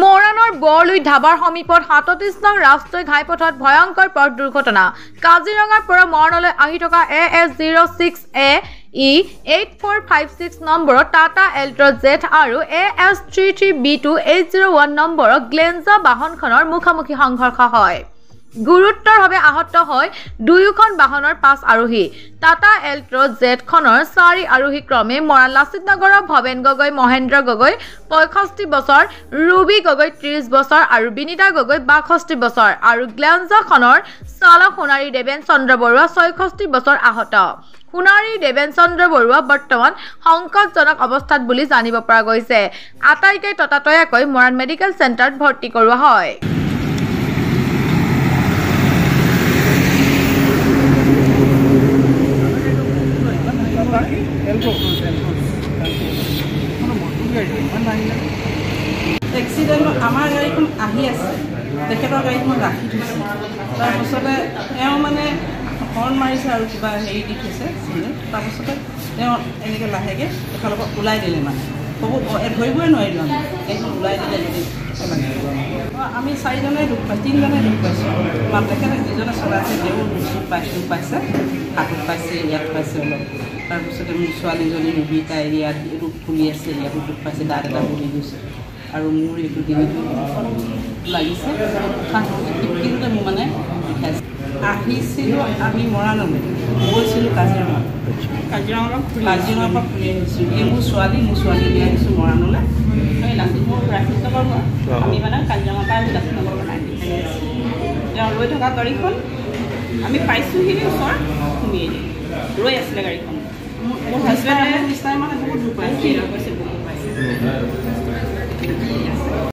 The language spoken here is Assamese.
মৰাণৰ বৰলুই ধাবাৰ সমীপত ৩৭ নং ৰাষ্ট্ৰীয় ঘাইপথত ভয়ংকৰ পথ দুৰ্ঘটনা কাজিৰঙাৰ পৰা মৰাণলৈ আহি থকা AS06A E8456 নম্বৰৰ টাটা এল্ট্ৰ জেট আৰু AS33B2 801 নম্বৰৰ গ্লেঞ্জা বাহনখনৰ মুখামুখি সংঘৰ্ষ হয় গুৰুতৰভাৱে আহত হয় দুয়োখন বাহনৰ ৫ আৰোহী টাটা এল্ট্ৰ জেটখনৰ ৪ আৰোহী ক্ৰমে মৰাণ লাচিত নগৰৰ ভৱেন গগৈ মহেন্দ্ৰ গগৈ ৬৫ বছৰ ৰুবি গগৈ ৩০ বছৰ আৰু বিনিতা গগৈ ৬২ বছৰ আৰু গ্লেঞ্জাখনৰ চালক সোণাৰী দেৱেন চন্দ্ৰ বৰুৱা ৬৬ বছৰ আহত সোণাৰী দেৱেন চন্দ্ৰ বৰুৱা বৰ্তমান সংকটজনক অৱস্থাত বুলি জানিব পৰা গৈছে আটাইকে ততাতয়াকৈ মৰাণ মেডিকেল চেণ্টাৰত ভৰ্তি কৰোৱা হয় এক্সিডেণ্ট আমাৰ গাড়ীখন আহি আছে তেখেতৰ গাড়ীখন ৰাখি থৈছে তাৰপিছতে তেওঁ মানে হৰ্ণ মাৰিছে আৰু কিবা হেৰি দি থৈছে তাৰপিছতে তেওঁ এনেকৈ লাহেকৈ এফালৰ পৰা ওলাই দিলে মানে ধৰিবই নোৱাৰিলোঁ আমি এইখন ওলাই দিলে যদি আমি ৪জনে দুখ পাইছোঁ ৩জনে দুখ পাইছোঁ তেখেতে যিজনে চলাইছে তেওঁ দুখ পাইছে হাতত পাইছে ইয়াত পাইছে অলপ তাৰপিছতে মোৰ ছোৱালীজনী ৰুবি তাই ইয়াত এইটো ফুলি আছে ইয়াতো দুখ পাইছে দাঁত এটা ফুলি গৈছে আৰু মোৰ এইটো ডিঙিটো লাগিছে কিন্তু মোৰ মানে বিষাইছে আহিছিলোঁ আমি মৰাণলৈ গৈছিলোঁ কাজিৰঙা কাজিৰঙাৰ পৰা ফুৰি আহিছোঁ এই মোৰ ছোৱালী লৈ আহিছোঁ মৰাণলৈ মোৰ লাচিত নগৰ আমি মানে কাজিৰঙাৰ পৰা লাচিত নগৰ বনাই তেওঁ ৰৈ থকা গাড়ীখন আমি পাইছোঁহি ওচৰত শুনিয়ে ৰৈ আছিলে গাড়ীখন মোৰ হাজবেণ্ডে নিশ্চয় মানে বহুত দুখ পাইছে বহুত পাইছে